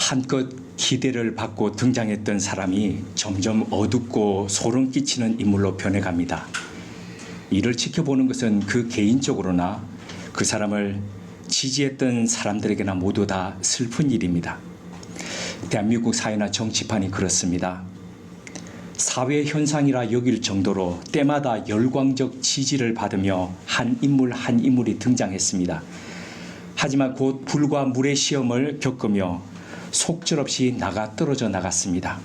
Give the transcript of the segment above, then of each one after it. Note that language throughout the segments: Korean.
한껏 기대를 받고 등장했던 사람이 점점 어둡고 소름 끼치는 인물로 변해갑니다. 이를 지켜보는 것은 그 개인적으로나 그 사람을 지지했던 사람들에게나 모두 다 슬픈 일입니다. 대한민국 사회나 정치판이 그렇습니다. 사회 현상이라 여길 정도로 때마다 열광적 지지를 받으며 한 인물이 등장했습니다. 하지만 곧 불과 물의 시험을 겪으며 속절없이 떨어져 나갔습니다.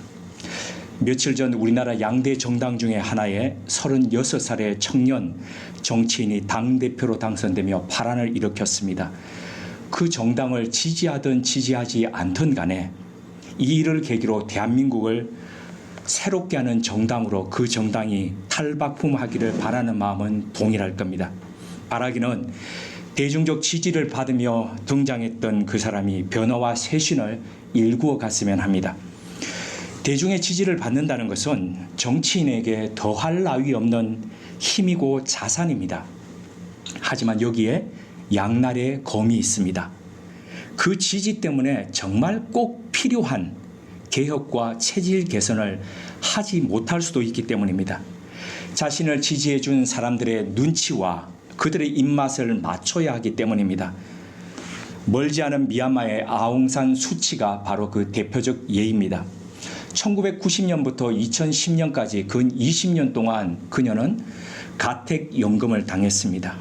며칠 전 우리나라 양대 정당 중에 하나의 36살의 청년 정치인이 당대표로 당선되며 파란을 일으켰습니다. 그 정당을 지지하든 지지하지 않든 간에 이 일을 계기로 대한민국을 새롭게 하는 정당으로 그 정당이 탈바꿈하기를 바라는 마음은 동일할 겁니다. 바라기는 대중적 지지를 받으며 등장했던 그 사람이 변화와 쇄신을 일구어 갔으면 합니다. 대중의 지지를 받는다는 것은 정치인에게 더할 나위 없는 힘이고 자산입니다. 하지만 여기에 양날의 검이 있습니다. 그 지지 때문에 정말 꼭 필요한 개혁과 체질 개선을 하지 못할 수도 있기 때문입니다. 자신을 지지해 준 사람들의 눈치와 그들의 입맛을 맞춰야 하기 때문입니다. 멀지 않은 미얀마의 아웅산 수치가 바로 그 대표적 예입니다. 1990년부터 2010년까지 근 20년 동안 그녀는 가택연금을 당했습니다.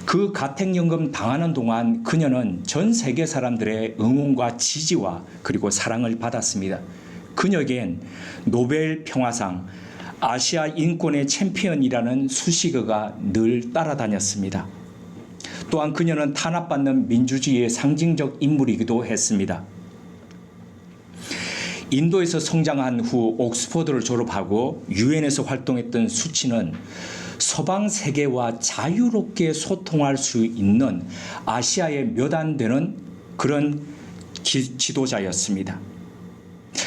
그 가택연금 당하는 동안 그녀는 전 세계 사람들의 응원과 지지와 그리고 사랑을 받았습니다. 그녀에겐 노벨 평화상, 아시아 인권의 챔피언이라는 수식어가 늘 따라다녔습니다. 또한 그녀는 탄압받는 민주주의의 상징적 인물이기도 했습니다. 인도에서 성장한 후 옥스퍼드를 졸업하고 유엔에서 활동했던 수치는 서방 세계와 자유롭게 소통할 수 있는 아시아의 몇 안 되는 그런 지도자였습니다.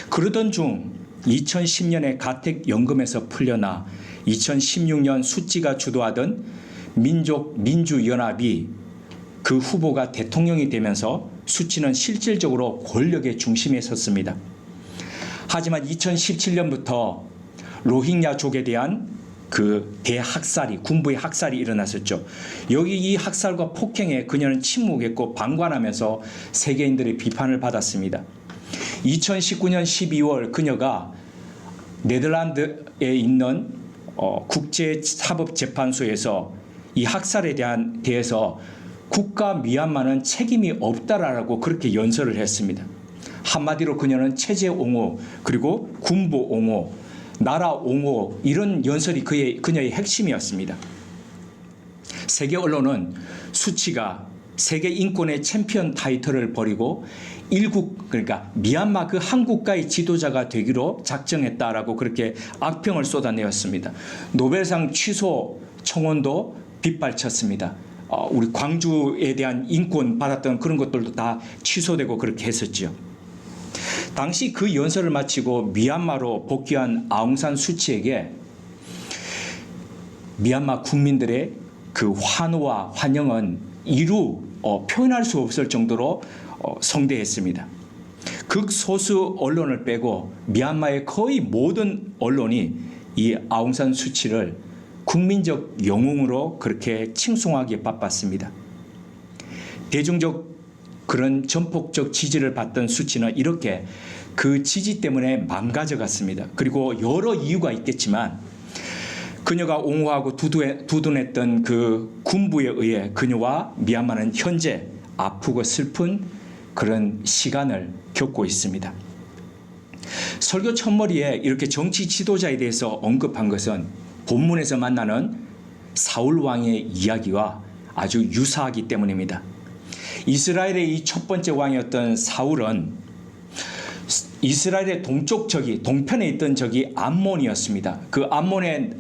그러던 중 2010년에 가택연금에서 풀려나 2016년 수치가 주도하던 민족민주연합이 그 후보가 대통령이 되면서 수치는 실질적으로 권력의 중심에 섰습니다. 하지만 2017년부터 로힝야족에 대한 그 대학살이, 군부의 학살이 일어났었죠. 여기 이 학살과 폭행에 그녀는 침묵했고 방관하면서 세계인들의 비판을 받았습니다. 2019년 12월 그녀가 네덜란드에 있는 국제사법재판소에서 이 학살에 대해서 국가 미얀마는 책임이 없다라고 그렇게 연설을 했습니다. 한마디로 그녀는 체제 옹호 그리고 군부 옹호, 나라 옹호 이런 연설이 그녀의 핵심이었습니다. 세계 언론은 수치가 세계 인권의 챔피언 타이틀을 버리고 일국 그러니까 미얀마 그 한 국가의 지도자가 되기로 작정했다라고 그렇게 악평을 쏟아내었습니다. 노벨상 취소 청원도 빗발쳤습니다. 우리 광주에 대한 인권 받았던 그런 것들도 다 취소되고 그렇게 했었죠. 당시 그 연설을 마치고 미얀마로 복귀한 아웅산 수치에게 미얀마 국민들의 그 환호와 환영은 이루 표현할 수 없을 정도로 성대했습니다. 극소수 언론을 빼고 미얀마의 거의 모든 언론이 이 아웅산 수치를 국민적 영웅으로 그렇게 칭송하기에 바빴습니다. 대중적 그런 전폭적 지지를 받던 수치는 이렇게 그 지지 때문에 망가져갔습니다. 그리고 여러 이유가 있겠지만 그녀가 옹호하고 두둔했던 그 군부에 의해 그녀와 미얀마는 현재 아프고 슬픈 그런 시간을 겪고 있습니다. 설교 첫머리에 이렇게 정치 지도자에 대해서 언급한 것은 본문에서 만나는 사울 왕의 이야기와 아주 유사하기 때문입니다. 이스라엘의 이 첫 번째 왕이었던 사울은 이스라엘의 동편에 있던 적이 암몬이었습니다. 그 암몬의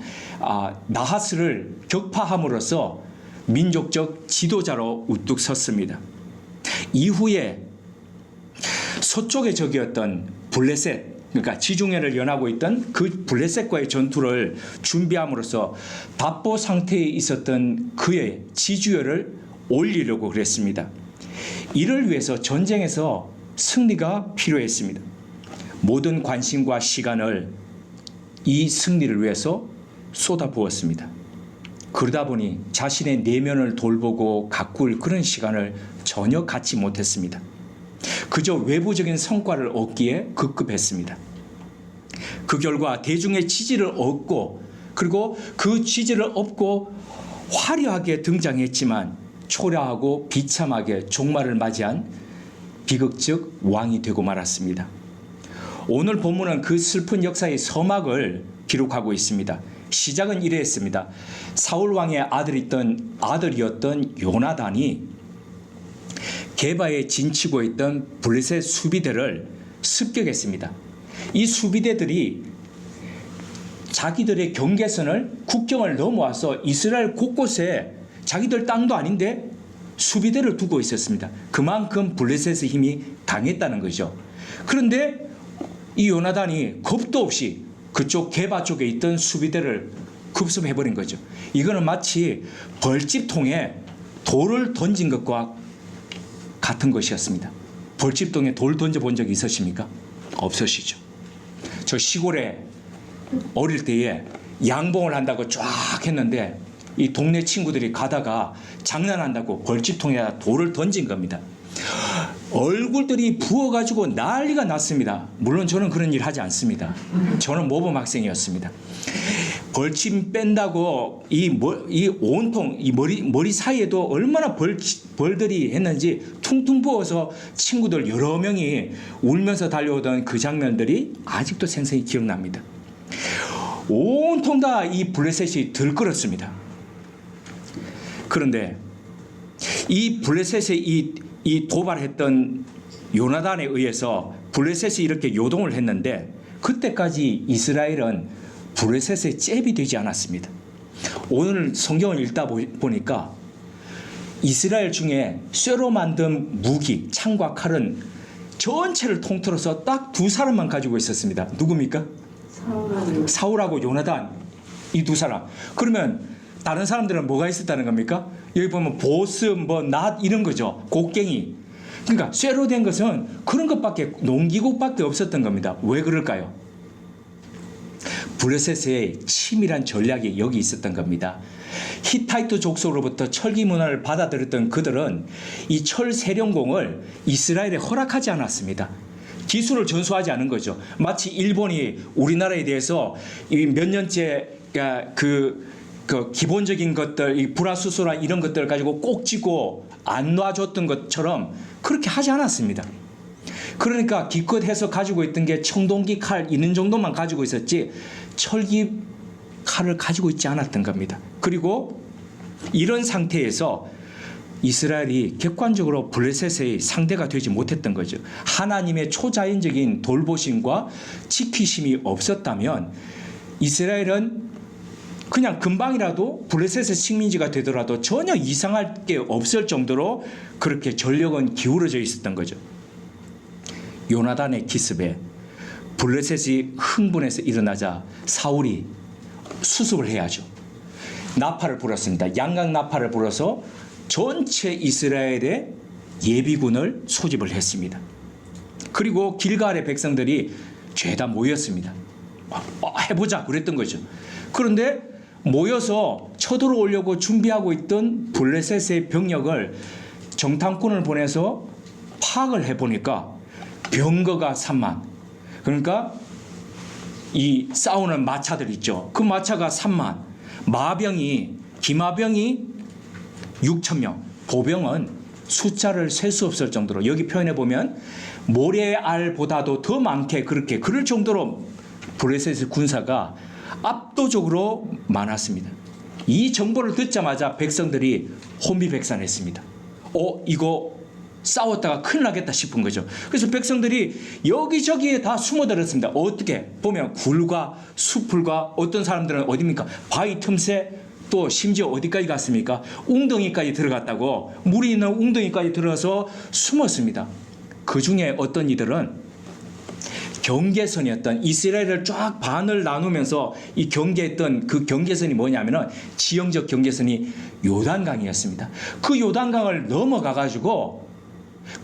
나하스를 격파함으로써 민족적 지도자로 우뚝 섰습니다. 이후에 서쪽의 적이었던 블레셋, 그러니까 지중해를 연하고 있던 그 블레셋과의 전투를 준비함으로써 답보 상태에 있었던 그의 지주열을 올리려고 그랬습니다. 이를 위해서 전쟁에서 승리가 필요했습니다. 모든 관심과 시간을 이 승리를 위해서 쏟아부었습니다. 그러다 보니 자신의 내면을 돌보고 가꿀 그런 시간을 전혀 갖지 못했습니다. 그저 외부적인 성과를 얻기에 급급했습니다. 그 결과 대중의 지지를 얻고 그리고 그 지지를 얻고 화려하게 등장했지만 초라하고 비참하게 종말을 맞이한 비극적 왕이 되고 말았습니다. 오늘 본문은 그 슬픈 역사의 서막을 기록하고 있습니다. 시작은 이랬습니다. 사울 왕의 아들이었던 요나단이 게바에 진치고 있던 블레셋 수비대를 습격했습니다. 이 수비대들이 자기들의 경계선을 국경을 넘어와서 이스라엘 곳곳에 자기들 땅도 아닌데 수비대를 두고 있었습니다. 그만큼 블레셋의 힘이 강했다는 거죠. 그런데 이 요나단이 겁도 없이 그쪽 게바 쪽에 있던 수비대를 급습해버린 거죠. 이거는 마치 벌집통에 돌을 던진 것과 같은 것이었습니다. 벌집통에 돌 던져본 적이 있으십니까? 없으시죠. 저 시골에 어릴 때에 양봉을 한다고 쫙 했는데 이 동네 친구들이 가다가 장난한다고 벌집통에다 돌을 던진 겁니다. 얼굴들이 부어가지고 난리가 났습니다. 물론 저는 그런 일 하지 않습니다. 저는 모범 학생이었습니다. 벌침 뺀다고 이 온통 이 머리 사이에도 얼마나 벌들이 했는지 퉁퉁 부어서 친구들 여러 명이 울면서 달려오던 그 장면들이 아직도 생생히 기억납니다. 온통 다 이 블레셋이 들끓었습니다. 그런데 이 블레셋의 이 도발했던 요나단에 의해서 블레셋이 이렇게 요동을 했는데 그때까지 이스라엘은 블레셋의 잽이 되지 않았습니다. 오늘 성경을 읽다 보니까 이스라엘 중에 쇠로 만든 무기, 창과 칼은 전체를 통틀어서 딱 두 사람만 가지고 있었습니다. 누굽니까? 사울하고 요나단, 이 두 사람. 그러면 다른 사람들은 뭐가 있었다는 겁니까? 여기 보면 보스, 낫 이런 거죠. 곡괭이. 그러니까 쇠로 된 것은 그런 것밖에, 농기구밖에 없었던 겁니다. 왜 그럴까요? 블레셋의 치밀한 전략이 여기 있었던 겁니다. 히타이트 족속으로부터 철기 문화를 받아들였던 그들은 이 철 세련공을 이스라엘에 허락하지 않았습니다. 기술을 전수하지 않은 거죠. 마치 일본이 우리나라에 대해서 몇 년째 그 기본적인 것들, 이 불화수소나 이런 것들을 가지고 꼭 쥐고 안 놔줬던 것처럼 그렇게 하지 않았습니다. 그러니까 기껏해서 가지고 있던 게 청동기 칼 있는 정도만 가지고 있었지 철기 칼을 가지고 있지 않았던 겁니다. 그리고 이런 상태에서 이스라엘이 객관적으로 블레셋의 상대가 되지 못했던 거죠. 하나님의 초자연적인 돌보심과 지키심이 없었다면 이스라엘은 그냥 금방이라도 블레셋의 식민지가 되더라도 전혀 이상할 게 없을 정도로 그렇게 전력은 기울어져 있었던 거죠. 요나단의 기습에 블레셋이 흥분해서 일어나자 사울이 수습을 해야죠. 나팔을 불었습니다. 양각 나팔을 불어서 전체 이스라엘의 예비군을 소집을 했습니다. 그리고 길갈의 백성들이 죄다 모였습니다. 해보자 그랬던 거죠. 그런데 모여서 쳐들어오려고 준비하고 있던 블레셋의 병력을 정탐꾼을 보내서 파악을 해보니까 병거가 3만, 그러니까 이 싸우는 마차들 있죠. 그 마차가 3만, 기마병이 6,000명, 보병은 숫자를 셀 수 없을 정도로, 여기 표현해 보면 모래알보다도 더 많게 그렇게 그럴 정도로 블레셋의 군사가 압도적으로 많았습니다. 이 정보를 듣자마자 백성들이 혼비백산했습니다. 이거 싸웠다가 큰일 나겠다 싶은 거죠. 그래서 백성들이 여기저기에 다 숨어들었습니다. 어떻게 보면 굴과 수풀과 어떤 사람들은 어디입니까? 바위 틈새, 또 심지어 어디까지 갔습니까? 웅덩이까지 들어갔다고, 물이 있는 웅덩이까지 들어가서 숨었습니다. 그 중에 어떤 이들은 경계선이었던, 이스라엘을 쫙 반을 나누면서 이 경계했던 그 경계선이 뭐냐면은 지형적 경계선이 요단강이었습니다. 그 요단강을 넘어가 가지고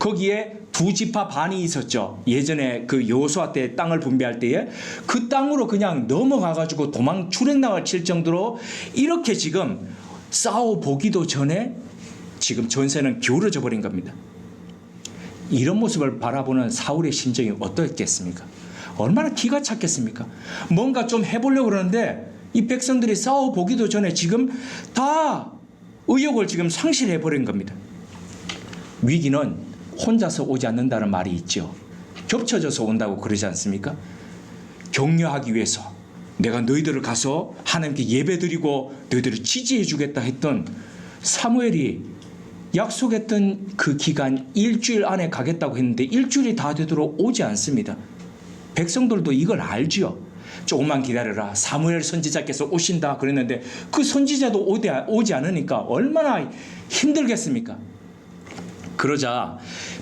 거기에 두 지파 반이 있었죠. 예전에 그 여호수아 때 땅을 분배할 때에 그 땅으로 그냥 넘어가가지고 도망 출행당을 칠 정도로 이렇게 지금 싸워 보기도 전에 지금 전세는 기울어져 버린 겁니다. 이런 모습을 바라보는 사울의 심정이 어떻겠습니까? 얼마나 기가 찼겠습니까? 뭔가 좀 해보려고 그러는데 이 백성들이 싸워 보기도 전에 지금 다 의욕을 지금 상실해 버린 겁니다. 위기는 혼자서 오지 않는다는 말이 있죠. 겹쳐져서 온다고 그러지 않습니까? 격려하기 위해서 내가 너희들을 가서 하나님께 예배드리고 너희들을 지지해 주겠다 했던 사무엘이 약속했던 그 기간 일주일 안에 가겠다고 했는데 일주일이 다 되도록 오지 않습니다. 백성들도 이걸 알지요. 조금만 기다려라. 사무엘 선지자께서 오신다 그랬는데 그 선지자도 오지 않으니까 얼마나 힘들겠습니까? 그러자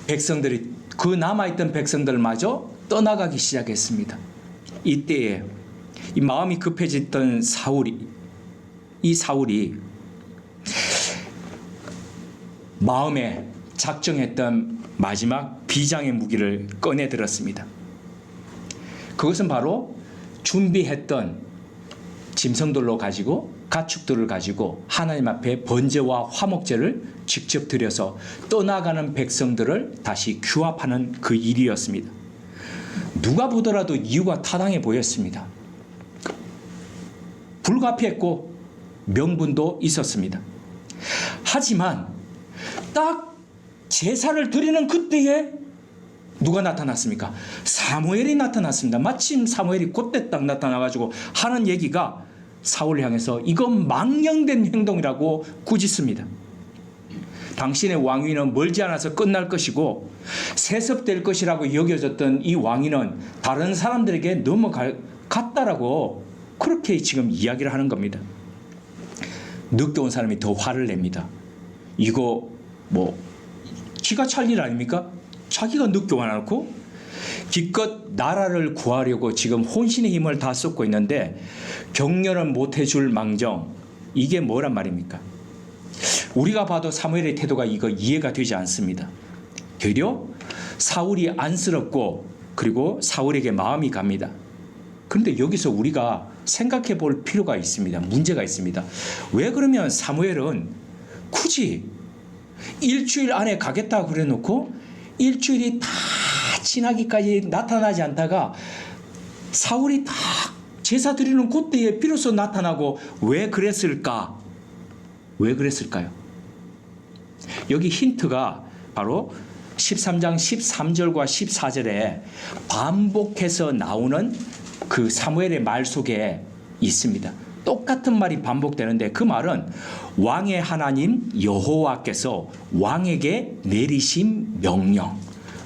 백성들이 그 남아있던 백성들마저 떠나가기 시작했습니다. 이때에 이 마음이 급해졌던 이 사울이 마음에 작정했던 마지막 비장의 무기를 꺼내 들었습니다. 그것은 바로 준비했던 짐승들로 가지고 가축들을 가지고 하나님 앞에 번제와 화목제를 직접 드려서 떠나가는 백성들을 다시 규합하는 그 일이었습니다. 누가 보더라도 이유가 타당해 보였습니다. 불가피했고 명분도 있었습니다. 하지만 딱 제사를 드리는 그때에 누가 나타났습니까? 사무엘이 나타났습니다. 마침 사무엘이 그때 딱 나타나가지고 하는 얘기가 사울을 향해서 이건 망령된 행동이라고 꾸짖습니다. 당신의 왕위는 멀지 않아서 끝날 것이고 세습될 것이라고 여겨졌던 이 왕위는 다른 사람들에게 넘어갔다라고 그렇게 지금 이야기를 하는 겁니다. 늦게 온 사람이 더 화를 냅니다. 이거 기가 찰 일 아닙니까? 자기가 늦게 와놓고 기껏 나라를 구하려고 지금 혼신의 힘을 다 쏟고 있는데 격려는 못해줄 망정, 이게 뭐란 말입니까? 우리가 봐도 사무엘의 태도가 이거 이해가 되지 않습니다. 되려 사울이 안쓰럽고 그리고 사울에게 마음이 갑니다. 그런데 여기서 우리가 생각해 볼 필요가 있습니다. 문제가 있습니다. 왜 그러면 사무엘은 굳이 일주일 안에 가겠다고 그래 놓고 일주일이 다 지나기까지 나타나지 않다가 사울이 다 제사 드리는 그때에 비로소 나타나고 왜 그랬을까? 왜 그랬을까요? 여기 힌트가 바로 13장 13절과 14절에 반복해서 나오는 그 사무엘의 말 속에 있습니다. 똑같은 말이 반복되는데 그 말은 왕의 하나님 여호와께서 왕에게 내리신 명령,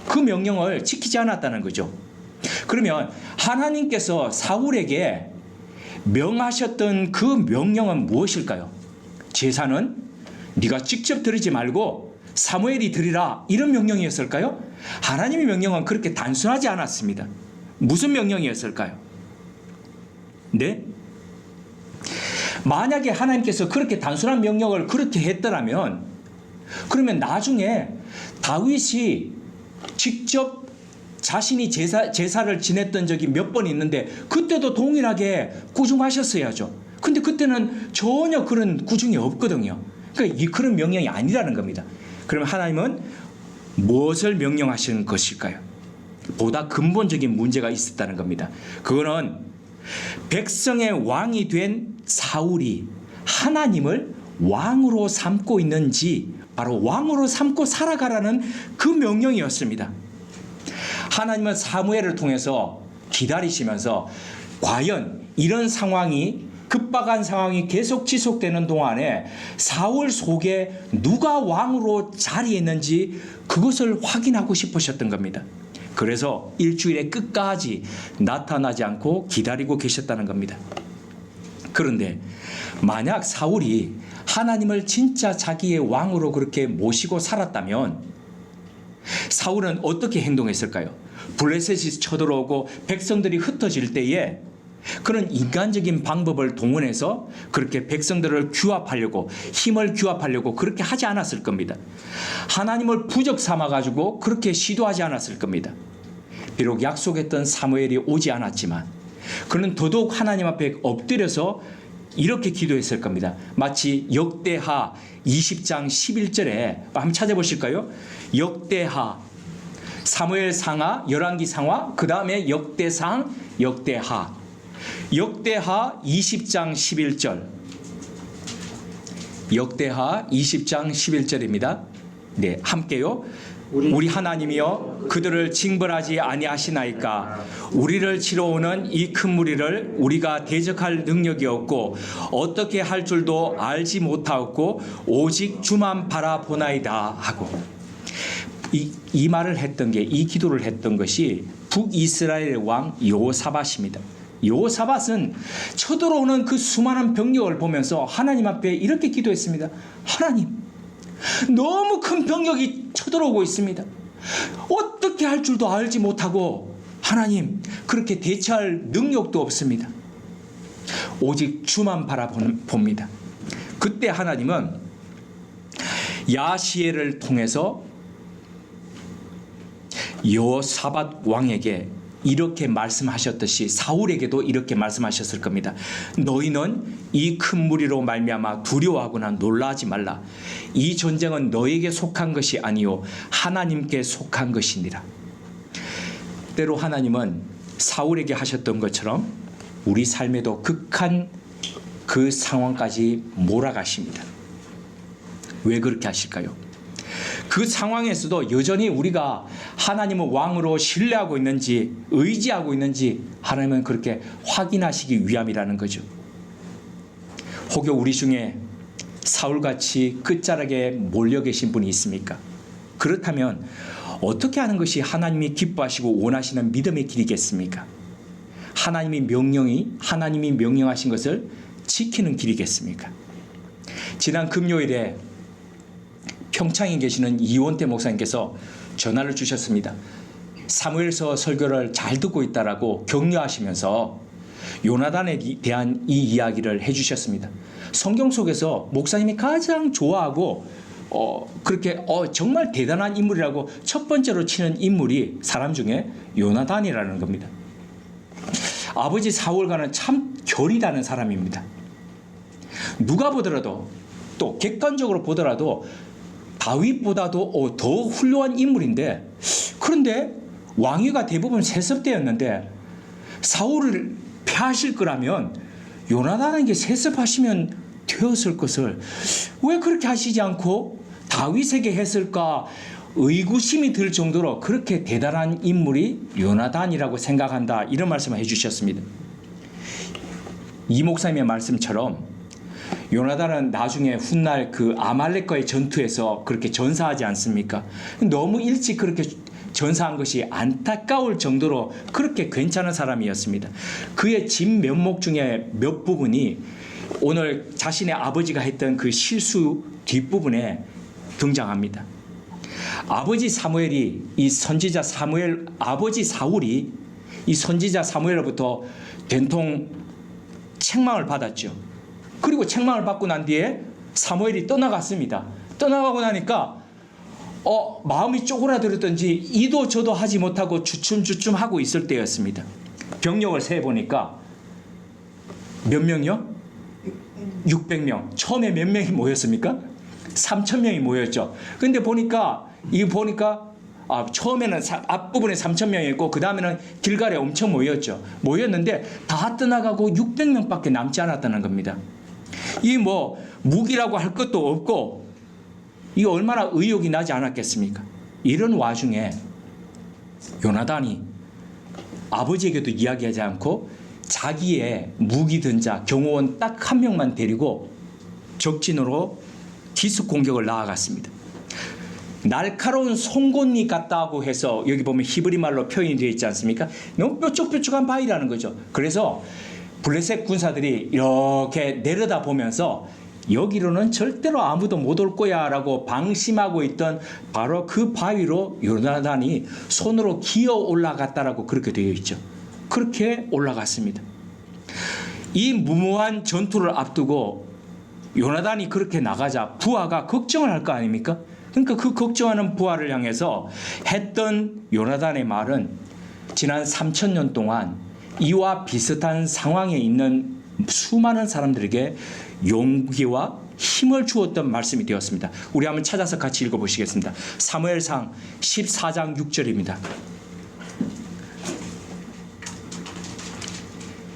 그 명령을 지키지 않았다는 거죠. 그러면 하나님께서 사울에게 명하셨던 그 명령은 무엇일까요? 제사는 네가 직접 드리지 말고 사무엘이 드리라, 이런 명령이었을까요? 하나님의 명령은 그렇게 단순하지 않았습니다. 무슨 명령이었을까요? 네? 만약에 하나님께서 그렇게 단순한 명령을 그렇게 했더라면 그러면 나중에 다윗이 직접 자신이 제사를 지냈던 적이 몇 번 있는데 그때도 동일하게 꾸중하셨어야죠. 근데 그때는 전혀 그런 꾸중이 없거든요. 그러니까 그런 명령이 아니라는 겁니다. 그러면 하나님은 무엇을 명령하시는 것일까요? 보다 근본적인 문제가 있었다는 겁니다. 그거는 백성의 왕이 된 사울이 하나님을 왕으로 삼고 있는지 바로 왕으로 삼고 살아가라는 그 명령이었습니다. 하나님은 사무엘을 통해서 기다리시면서 과연 이런 상황이 급박한 상황이 계속 지속되는 동안에 사울 속에 누가 왕으로 자리했는지 그것을 확인하고 싶으셨던 겁니다. 그래서 일주일의 끝까지 나타나지 않고 기다리고 계셨다는 겁니다. 그런데 만약 사울이 하나님을 진짜 자기의 왕으로 그렇게 모시고 살았다면 사울은 어떻게 행동했을까요? 블레셋이 쳐들어오고 백성들이 흩어질 때에 그런 인간적인 방법을 동원해서 그렇게 백성들을 규합하려고, 힘을 규합하려고 그렇게 하지 않았을 겁니다. 하나님을 부적 삼아가지고 그렇게 시도하지 않았을 겁니다. 비록 약속했던 사무엘이 오지 않았지만 그는 더더욱 하나님 앞에 엎드려서 이렇게 기도했을 겁니다. 마치 역대하 20장 11절에 한번 찾아보실까요? 역대하, 사무엘 상하, 열왕기 상하, 그 다음에 역대상, 역대하. 역대하 20장 11절. 역대하 20장 11절입니다. 네, 함께요. 우리 하나님이여 그들을 징벌하지 아니하시나이까. 우리를 치러 오는 이 큰 무리를 우리가 대적할 능력이 없고 어떻게 할 줄도 알지 못하였고 오직 주만 바라보나이다 하고, 이 말을 했던 게, 이 기도를 했던 것이 북이스라엘 왕 여호사밧입니다. 여호사밧은 쳐들어오는 그 수많은 병력을 보면서 하나님 앞에 이렇게 기도했습니다. 하나님, 너무 큰 병력이 쳐들어오고 있습니다. 어떻게 할 줄도 알지 못하고 하나님, 그렇게 대처할 능력도 없습니다. 오직 주만 바라봅니다. 그때 하나님은 야시엘을 통해서 여호사밧 왕에게 이렇게 말씀하셨듯이 사울에게도 이렇게 말씀하셨을 겁니다. 너희는 이 큰 무리로 말미암아 두려워하거나 놀라지 말라. 이 전쟁은 너에게 속한 것이 아니요 하나님께 속한 것이니라. 때로 하나님은 사울에게 하셨던 것처럼 우리 삶에도 극한 그 상황까지 몰아가십니다. 왜 그렇게 하실까요? 그 상황에서도 여전히 우리가 하나님을 왕으로 신뢰하고 있는지, 의지하고 있는지 하나님은 그렇게 확인하시기 위함이라는 거죠. 혹여 우리 중에 사울같이 끝자락에 몰려 계신 분이 있습니까? 그렇다면 어떻게 하는 것이 하나님이 기뻐하시고 원하시는 믿음의 길이겠습니까? 하나님이 명령하신 것을 지키는 길이겠습니까? 지난 금요일에 평창에 계시는 이원태 목사님께서 전화를 주셨습니다. 사무엘서 설교를 잘 듣고 있다라고 격려하시면서 요나단에 대한 이 이야기를 해주셨습니다. 성경 속에서 목사님이 가장 좋아하고 그렇게 정말 대단한 인물이라고 첫 번째로 치는 인물이 사람 중에 요나단이라는 겁니다. 아버지 사울과는 참 결이 다른 사람입니다. 누가 보더라도, 또 객관적으로 보더라도 다윗보다도 더 훌륭한 인물인데, 그런데 왕위가 대부분 세습되었는데 사울을 패하실 거라면 요나단에게 세습하시면 되었을 것을 왜 그렇게 하시지 않고 다윗에게 했을까 의구심이 들 정도로 그렇게 대단한 인물이 요나단이라고 생각한다, 이런 말씀을 해주셨습니다. 이 목사님의 말씀처럼 요나단은 나중에 훗날 그 아말렉과의 전투에서 그렇게 전사하지 않습니까? 너무 일찍 그렇게 전사한 것이 안타까울 정도로 그렇게 괜찮은 사람이었습니다. 그의 집 면목 중에 몇 부분이 오늘 자신의 아버지가 했던 그 실수 뒷부분에 등장합니다. 아버지 사무엘이 이 선지자 사무엘, 아버지 사울이 이 선지자 사무엘로부터 된통 책망을 받았죠. 그리고 책망을 받고 난 뒤에 사무엘이 떠나갔습니다. 떠나가고 나니까 마음이 쪼그라들었던지 이도 저도 하지 못하고 주춤주춤하고 있을 때였습니다. 병력을 세보니까 몇 명이요? 600명. 처음에 몇 명이 모였습니까? 3,000명이 모였죠. 근데 보니까 처음에는 앞부분에 3,000명이 있고 그 다음에는 길갈에 엄청 모였는데 다 떠나가고 600명밖에 남지 않았다는 겁니다. 이 무기라고 할 것도 없고 이 얼마나 의욕이 나지 않았겠습니까? 이런 와중에 요나단이 아버지에게도 이야기하지 않고 자기의 무기 든 자, 경호원 딱 한 명만 데리고 적진으로 기습 공격을 나아갔습니다. 날카로운 송곳니 같다고 해서 여기 보면 히브리 말로 표현이 되어 있지 않습니까? 너무 뾰족뾰족한 바위라는 거죠. 그래서 블레셋 군사들이 이렇게 내려다보면서 여기로는 절대로 아무도 못 올 거야 라고 방심하고 있던 바로 그 바위로 요나단이 손으로 기어 올라갔다라고 그렇게 되어 있죠. 그렇게 올라갔습니다. 이 무모한 전투를 앞두고 요나단이 그렇게 나가자 부하가 걱정을 할 거 아닙니까? 그러니까 그 걱정하는 부하를 향해서 했던 요나단의 말은 지난 3,000년 동안 이와 비슷한 상황에 있는 수많은 사람들에게 용기와 힘을 주었던 말씀이 되었습니다. 우리 한번 찾아서 같이 읽어보시겠습니다. 사무엘상 14장 6절입니다.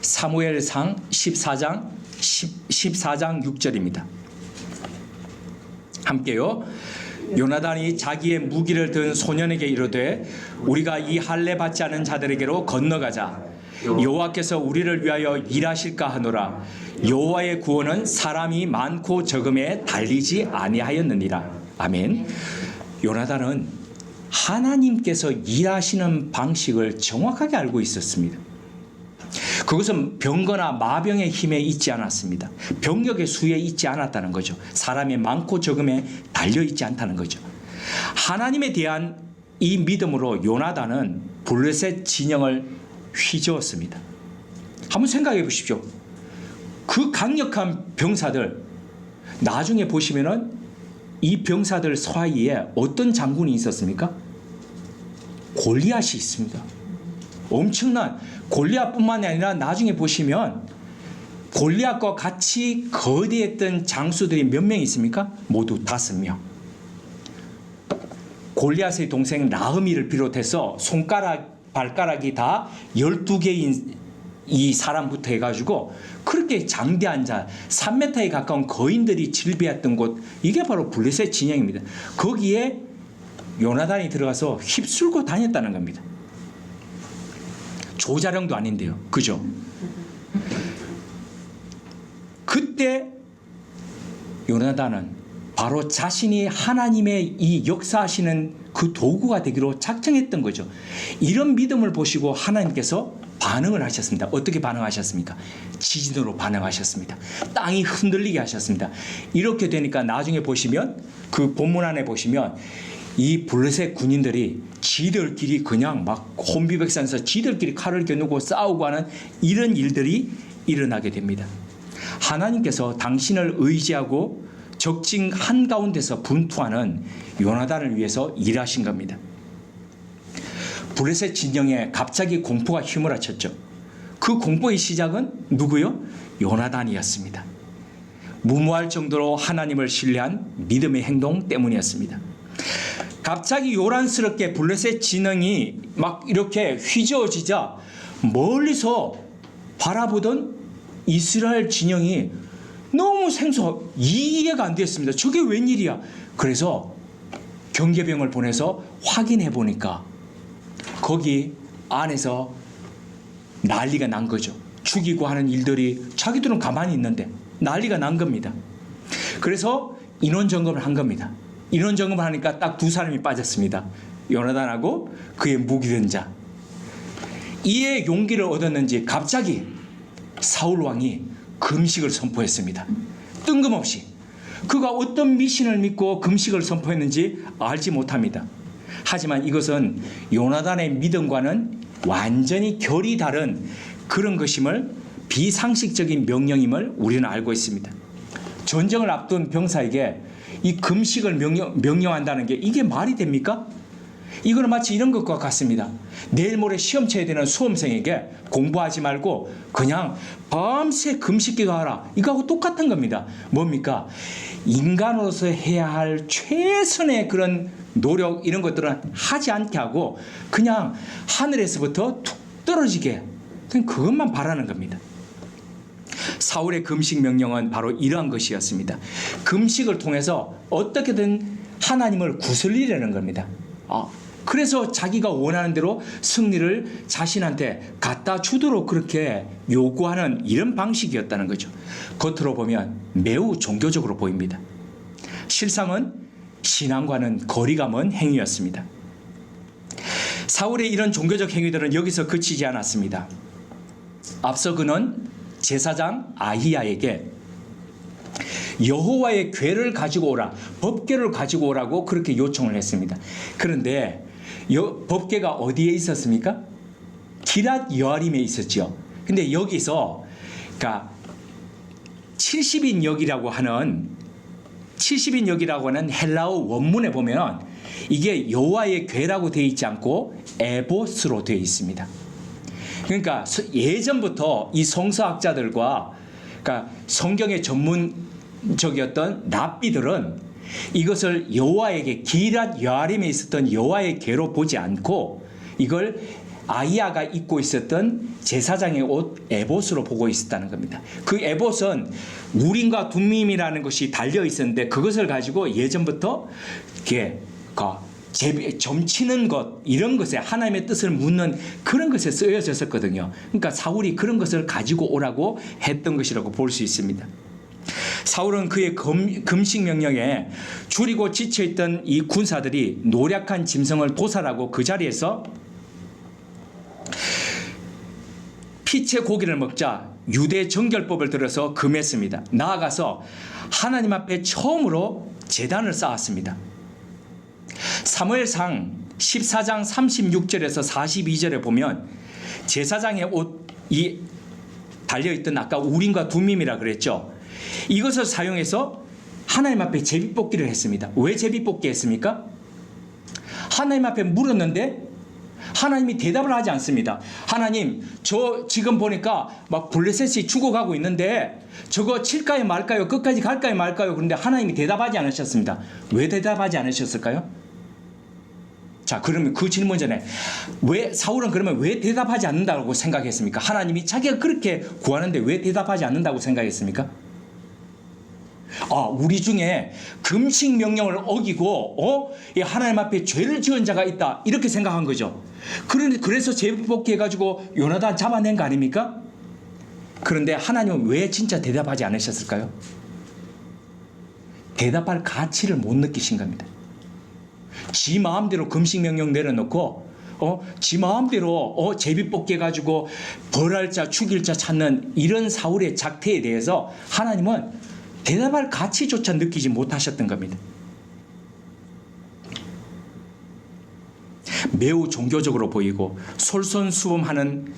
사무엘상 14장 6절입니다. 함께요. 요나단이 자기의 무기를 든 소년에게 이르되 우리가 이 할례 받지 않은 자들에게로 건너가자. 여호와께서 우리를 위하여 일하실까 하노라. 여호와의 구원은 사람이 많고 적음에 달리지 아니하였느니라. 아멘. 요나단은 하나님께서 일하시는 방식을 정확하게 알고 있었습니다. 그것은 병거나 마병의 힘에 있지 않았습니다. 병력의 수에 있지 않았다는 거죠. 사람의 많고 적음에 달려 있지 않다는 거죠. 하나님에 대한 이 믿음으로 요나단은 블레셋 진영을 휘저었습니다. 한번 생각해 보십시오. 그 강력한 병사들, 나중에 보시면은 이 병사들 사이에 어떤 장군이 있었습니까? 골리앗이 있습니다. 엄청난 골리앗뿐만 아니라 나중에 보시면 골리앗과 같이 거대했던 장수들이 몇 명 있습니까? 모두 5명. 골리앗의 동생 라흐미를 비롯해서 발가락이 다 12개인 이 사람부터 해가지고 그렇게 장대한 자 3m에 가까운 거인들이 질비했던 곳, 이게 바로 블레셋 진영입니다. 거기에 요나단이 들어가서 휩쓸고 다녔다는 겁니다. 조자령도 아닌데요. 그죠? 그때 요나단은 바로 자신이 하나님의 이 역사하시는 그 도구가 되기로 작정했던 거죠. 이런 믿음을 보시고 하나님께서 반응을 하셨습니다. 어떻게 반응하셨습니까? 지진으로 반응하셨습니다. 땅이 흔들리게 하셨습니다. 이렇게 되니까 나중에 보시면 그 본문 안에 보시면 이 블레셋 군인들이 지들끼리 그냥 막 혼비백산에서 지들끼리 칼을 겨누고 싸우고 하는 이런 일들이 일어나게 됩니다. 하나님께서 당신을 의지하고 적진 한가운데서 분투하는 요나단을 위해서 일하신 겁니다. 블레셋 진영에 갑자기 공포가 휘몰아쳤죠. 그 공포의 시작은 누구요? 요나단이었습니다. 무모할 정도로 하나님을 신뢰한 믿음의 행동 때문이었습니다. 갑자기 요란스럽게 블레셋 진영이 막 이렇게 휘저어지자 멀리서 바라보던 이스라엘 진영이 너무 이해가 안 됐습니다. 저게 웬일이야? 그래서 경계병을 보내서 확인해 보니까 거기 안에서 난리가 난 거죠. 죽이고 하는 일들이 자기들은 가만히 있는데 난리가 난 겁니다. 그래서 인원 점검을 한 겁니다. 인원 점검을 하니까 딱 2사람이 빠졌습니다. 요나단하고 그의 무기든 자. 이에 용기를 얻었는지 갑자기 사울 왕이 금식을 선포했습니다. 뜬금없이. 그가 어떤 미신을 믿고 금식을 선포했는지 알지 못합니다. 하지만 이것은 요나단의 믿음과는 완전히 결이 다른 그런 것임을, 비상식적인 명령임을 우리는 알고 있습니다. 전쟁을 앞둔 병사에게 이 금식을 명령한다는 게 이게 말이 됩니까? 이거는 마치 이런 것과 같습니다. 내일 모레 시험 쳐야 되는 수험생에게 공부하지 말고 그냥 밤새 금식기도 하라. 이거하고 똑같은 겁니다. 뭡니까? 인간으로서 해야 할 최선의 그런 노력, 이런 것들은 하지 않게 하고 그냥 하늘에서부터 툭 떨어지게, 그냥 그것만 바라는 겁니다. 사울의 금식 명령은 바로 이러한 것이었습니다. 금식을 통해서 어떻게든 하나님을 구슬리려는 겁니다. 그래서 자기가 원하는 대로 승리를 자신한테 갖다 주도록 그렇게 요구하는 이런 방식이었다는 거죠. 겉으로 보면 매우 종교적으로 보입니다. 실상은 신앙과는 거리가 먼 행위였습니다. 사울의 이런 종교적 행위들은 여기서 그치지 않았습니다. 앞서 그는 제사장 아히야에게 여호와의 궤를 가지고 오라, 법궤를 가지고 오라고 그렇게 요청을 했습니다. 그런데 법궤가 어디에 있었습니까? 기랏 여아림에 있었죠. 근데 여기서 그러니까 70인역이라고 하는 헬라어 원문에 보면 이게 여호와의 궤라고 되어 있지 않고 에보스로 되어 있습니다. 그러니까 예전부터 이 성서학자들과 그러니까 성경의 전문적이었던 랍비들은 이것을 여호와에게 기랏 여아림에 있었던 여호와의 궤로 보지 않고 이걸 아이야가 입고 있었던 제사장의 옷 에봇으로 보고 있었다는 겁니다. 그 에봇은 우림과 둠밈이라는 것이 달려 있었는데 그것을 가지고 예전부터 이렇게 점치는 것 이런 것에 하나님의 뜻을 묻는 그런 것에 쓰여졌었거든요. 그러니까 사울이 그런 것을 가지고 오라고 했던 것이라고 볼 수 있습니다. 사울은 그의 금식 명령에 줄이고 지쳐있던 이 군사들이 노략한 짐승을 도살하고 그 자리에서 피채 고기를 먹자 유대 정결법을 들어서 금했습니다. 나아가서 하나님 앞에 처음으로 제단을 쌓았습니다. 사무엘상 14장 36절에서 42절에 보면 제사장의 옷이 달려있던 아까 우림과 둠밈이라 그랬죠. 이것을 사용해서 하나님 앞에 제비뽑기를 했습니다. 왜 제비뽑기 했습니까? 하나님 앞에 물었는데 하나님이 대답을 하지 않습니다. 하나님, 저 지금 보니까 막 블레셋이 죽어가고 있는데 저거 칠까요 말까요? 끝까지 갈까요 말까요? 그런데 하나님이 대답하지 않으셨습니다. 왜 대답하지 않으셨을까요? 자, 그러면 그 질문 전에 사울은 그러면 왜 대답하지 않는다고 생각했습니까? 하나님이 자기가 그렇게 구하는데 왜 대답하지 않는다고 생각했습니까? 우리 중에 금식 명령을 어기고 하나님 앞에 죄를 지은 자가 있다 이렇게 생각한 거죠. 그래서 제비뽑기 해가지고 요나단 잡아낸 거 아닙니까? 그런데 하나님은 왜 진짜 대답하지 않으셨을까요? 대답할 가치를 못 느끼신 겁니다. 지 마음대로 금식 명령 내려놓고 지 마음대로 제비뽑기 해가지고 벌할 자 죽일 자 찾는 이런 사울의 작태에 대해서 하나님은 대답할 가치조차 느끼지 못하셨던 겁니다. 매우 종교적으로 보이고 솔선수범하는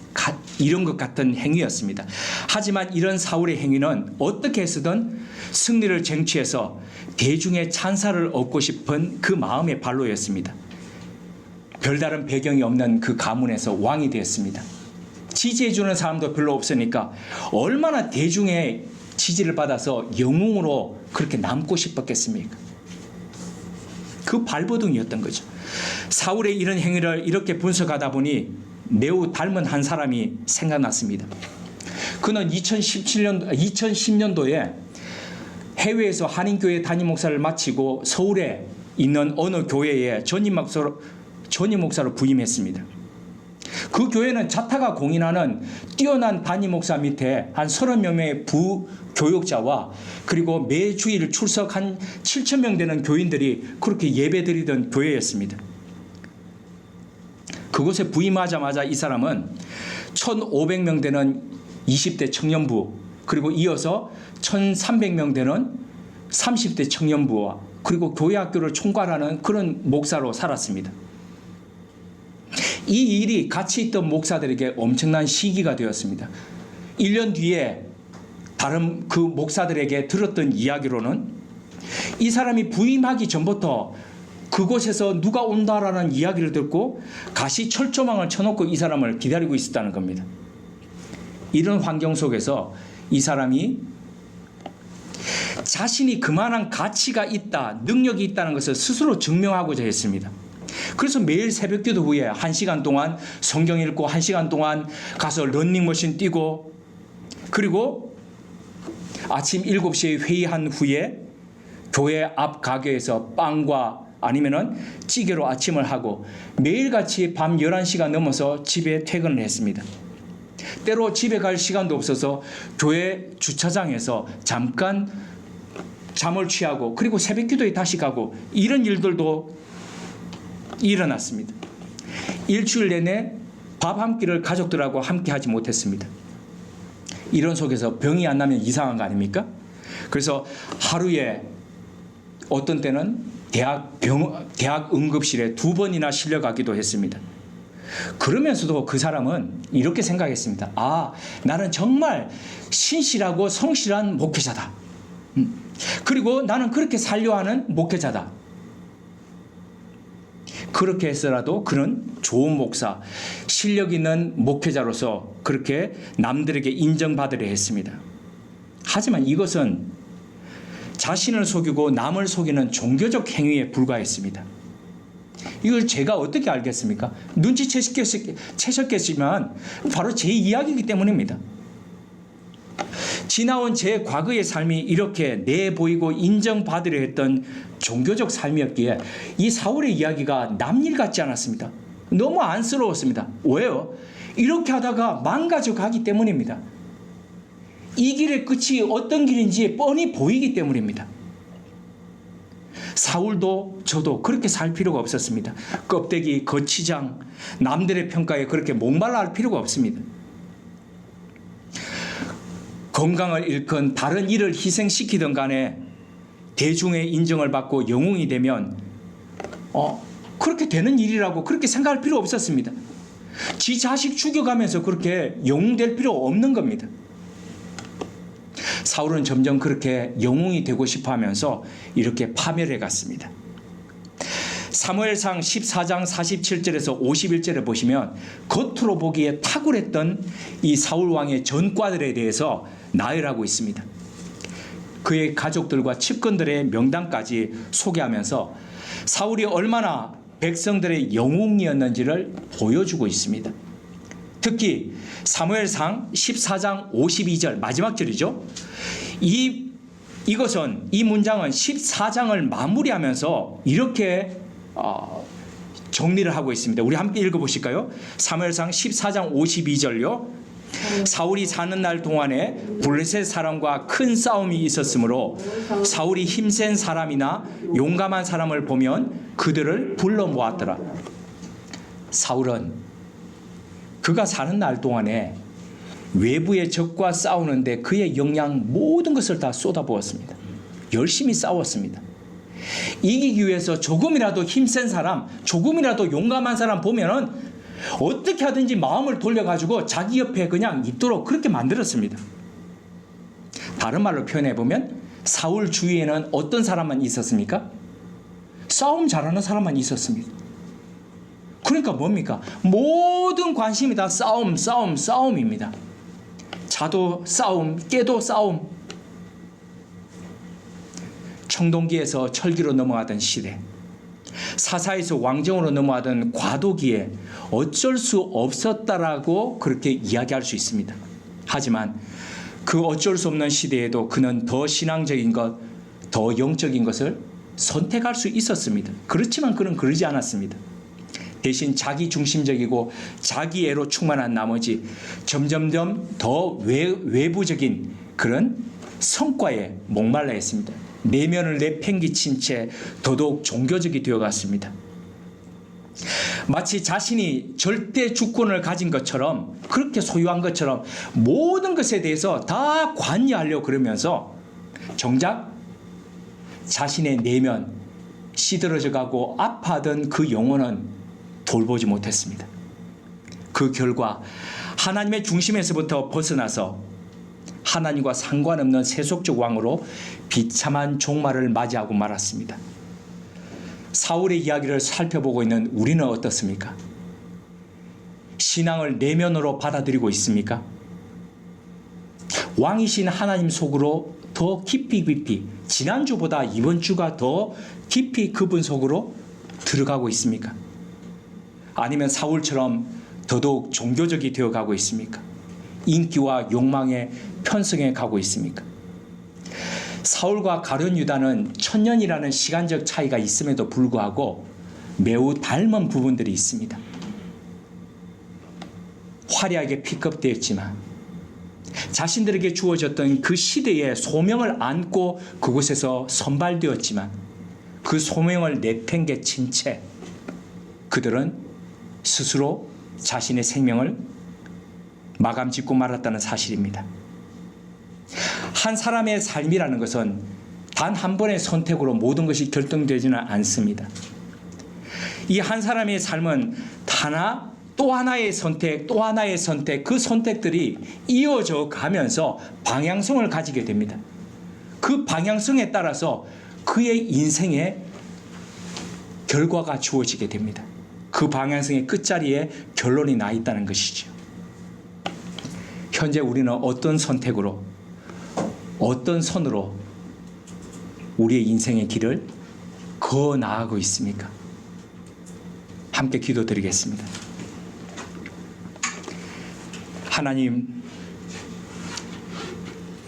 이런 것 같은 행위였습니다. 하지만 이런 사울의 행위는 어떻게 해서든 승리를 쟁취해서 대중의 찬사를 얻고 싶은 그 마음의 발로였습니다. 별다른 배경이 없는 그 가문에서 왕이 되었습니다. 지지해주는 사람도 별로 없으니까 얼마나 대중의 지지를 받아서 영웅으로 그렇게 남고 싶었겠습니까? 그 발버둥이었던 거죠. 사울의 이런 행위를 이렇게 분석하다 보니 매우 닮은 한 사람이 생각났습니다. 그는 2010년도에 해외에서 한인교회 담임 목사를 마치고 서울에 있는 어느 교회에 전임 목사로 부임했습니다. 그 교회는 자타가 공인하는 뛰어난 담임 목사 밑에 한 30여 명의 부교육자와 그리고 매 주일 출석 한 7,000명 되는 교인들이 그렇게 예배드리던 교회였습니다. 그곳에 부임하자마자 이 사람은 1,500명 되는 20대 청년부 그리고 이어서 1,300명 되는 30대 청년부와 그리고 교회 학교를 총괄하는 그런 목사로 살았습니다. 이 일이 같이 있던 목사들에게 엄청난 시기가 되었습니다. 1년 뒤에 다른 그 목사들에게 들었던 이야기로는 이 사람이 부임하기 전부터 그곳에서 누가 온다라는 이야기를 듣고 가시 철조망을 쳐놓고 이 사람을 기다리고 있었다는 겁니다. 이런 환경 속에서 이 사람이 자신이 그만한 가치가 있다, 능력이 있다는 것을 스스로 증명하고자 했습니다. 그래서 매일 새벽기도 후에 1시간 동안 성경 읽고 1시간 동안 가서 러닝머신 뛰고 그리고 아침 7시에 회의한 후에 교회 앞 가게에서 빵과 아니면은 찌개로 아침을 하고 매일같이 밤 11시가 넘어서 집에 퇴근을 했습니다. 때로 집에 갈 시간도 없어서 교회 주차장에서 잠깐 잠을 취하고 그리고 새벽기도에 다시 가고 이런 일들도 일어났습니다. 일주일 내내 밥 한 끼를 가족들하고 함께 하지 못했습니다. 이런 속에서 병이 안 나면 이상한 거 아닙니까? 그래서 하루에 어떤 때는 대학 응급실에 2번이나 실려가기도 했습니다. 그러면서도 그 사람은 이렇게 생각했습니다. 아, 나는 정말 신실하고 성실한 목회자다. 그리고 나는 그렇게 살려 하는 목회자다. 그렇게 해서라도 그는 좋은 목사, 실력 있는 목회자로서 그렇게 남들에게 인정받으려 했습니다. 하지만 이것은 자신을 속이고 남을 속이는 종교적 행위에 불과했습니다. 이걸 제가 어떻게 알겠습니까? 눈치채셨겠지만 바로 제 이야기이기 때문입니다. 지나온 제 과거의 삶이 이렇게 내보이고 인정받으려 했던 종교적 삶이었기에 이 사울의 이야기가 남일 같지 않았습니다. 너무 안쓰러웠습니다. 왜요? 이렇게 하다가 망가져 가기 때문입니다. 이 길의 끝이 어떤 길인지 뻔히 보이기 때문입니다. 사울도 저도 그렇게 살 필요가 없었습니다. 껍데기, 거치장, 남들의 평가에 그렇게 목말라 할 필요가 없습니다. 건강을 잃건 다른 일을 희생시키든 간에 대중의 인정을 받고 영웅이 되면 그렇게 되는 일이라고 그렇게 생각할 필요 없었습니다. 지 자식 죽여가면서 그렇게 영웅 될 필요 없는 겁니다. 사울은 점점 그렇게 영웅이 되고 싶어 하면서 이렇게 파멸해 갔습니다. 사무엘상 14장 47절에서 51절에 보시면 겉으로 보기에 탁월했던 이 사울 왕의 전과들에 대해서 나열하고 있습니다. 그의 가족들과 측근들의 명단까지 소개하면서 사울이 얼마나 백성들의 영웅이었는지를 보여주고 있습니다. 특히 사무엘상 14장 52절 마지막 절이죠. 이것은 이 문장은 14장을 마무리하면서 이렇게 정리를 하고 있습니다. 우리 함께 읽어보실까요? 사무엘상 14장 52절요. 사울이 사는 날 동안에 블레셋 사람과 큰 싸움이 있었으므로 사울이 힘센 사람이나 용감한 사람을 보면 그들을 불러 모았더라. 사울은 그가 사는 날 동안에 외부의 적과 싸우는데 그의 역량 모든 것을 다 쏟아부었습니다. 열심히 싸웠습니다. 이기기 위해서 조금이라도 힘센 사람, 조금이라도 용감한 사람 보면은 어떻게 하든지 마음을 돌려가지고 자기 옆에 그냥 있도록 그렇게 만들었습니다. 다른 말로 표현해보면 사울 주위에는 어떤 사람만 있었습니까? 싸움 잘하는 사람만 있었습니다. 그러니까 뭡니까? 모든 관심이 다 싸움입니다. 자도 싸움, 깨도 싸움. 청동기에서 철기로 넘어가던 시대, 사사에서 왕정으로 넘어가던 과도기에 어쩔 수 없었다라고 그렇게 이야기할 수 있습니다. 하지만 그 어쩔 수 없는 시대에도 그는 더 신앙적인 것, 더 영적인 것을 선택할 수 있었습니다. 그렇지만 그는 그러지 않았습니다. 대신 자기 중심적이고 자기애로 충만한 나머지 점점점 더 외부적인 그런 성과에 목말라 했습니다. 내면을 내팽개친 채 더더욱 종교적이 되어갔습니다. 마치 자신이 절대 주권을 가진 것처럼, 그렇게 소유한 것처럼 모든 것에 대해서 다 관여하려고 그러면서 정작 자신의 내면 시들어져 가고 아파하던 그 영혼은 돌보지 못했습니다. 그 결과 하나님의 중심에서부터 벗어나서 하나님과 상관없는 세속적 왕으로 비참한 종말을 맞이하고 말았습니다. 사울의 이야기를 살펴보고 있는 우리는 어떻습니까? 신앙을 내면으로 받아들이고 있습니까? 왕이신 하나님 속으로 더 깊이 지난주보다 이번 주가 더 깊이 그분 속으로 들어가고 있습니까? 아니면 사울처럼 더더욱 종교적이 되어가고 있습니까? 인기와 욕망에 편승해 가고 있습니까? 사울과 가룟 유다는 1000년이라는 시간적 차이가 있음에도 불구하고 매우 닮은 부분들이 있습니다. 화려하게 픽업되었지만 자신들에게 주어졌던 그 시대의 소명을 안고 그곳에서 선발되었지만 그 소명을 내팽개친 채 그들은 스스로 자신의 생명을 마감 짓고 말았다는 사실입니다. 한 사람의 삶이라는 것은 단 한 번의 선택으로 모든 것이 결정되지는 않습니다. 이 한 사람의 삶은 하나 또 하나의 선택, 또 하나의 선택, 그 선택들이 이어져 가면서 방향성을 가지게 됩니다. 그 방향성에 따라서 그의 인생에 결과가 주어지게 됩니다. 그 방향성의 끝자리에 결론이 나 있다는 것이죠. 현재 우리는 어떤 선택으로, 어떤 선으로 우리의 인생의 길을 그어 나가고 있습니까? 함께 기도드리겠습니다. 하나님,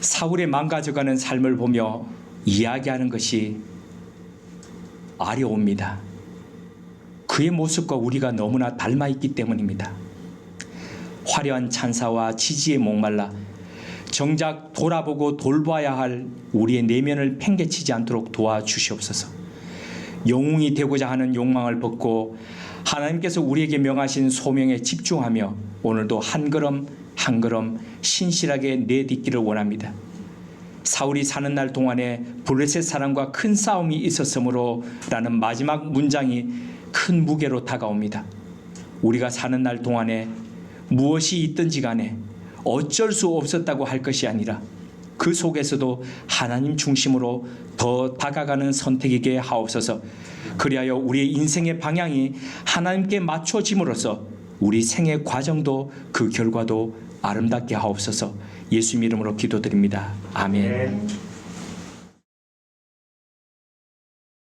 사울의 망가져가는 삶을 보며 이야기하는 것이 어려웁니다. 그의 모습과 우리가 너무나 닮아 있기 때문입니다. 화려한 찬사와 지지에 목말라 정작 돌아보고 돌봐야 할 우리의 내면을 팽개치지 않도록 도와주시옵소서. 영웅이 되고자 하는 욕망을 벗고 하나님께서 우리에게 명하신 소명에 집중하며 오늘도 한 걸음 한 걸음 신실하게 내딛기를 원합니다. 사울이 사는 날 동안에 블레셋 사람과 큰 싸움이 있었으므로 라는 마지막 문장이 큰 무게로 다가옵니다. 우리가 사는 날 동안에 무엇이 있든지 간에 어쩔 수 없었다고 할 것이 아니라 그 속에서도 하나님 중심으로 더 다가가는 선택이게 하옵소서. 그리하여 우리의 인생의 방향이 하나님께 맞춰짐으로써 우리 생의 과정도 그 결과도 아름답게 하옵소서. 예수님 이름으로 기도드립니다. 아멘.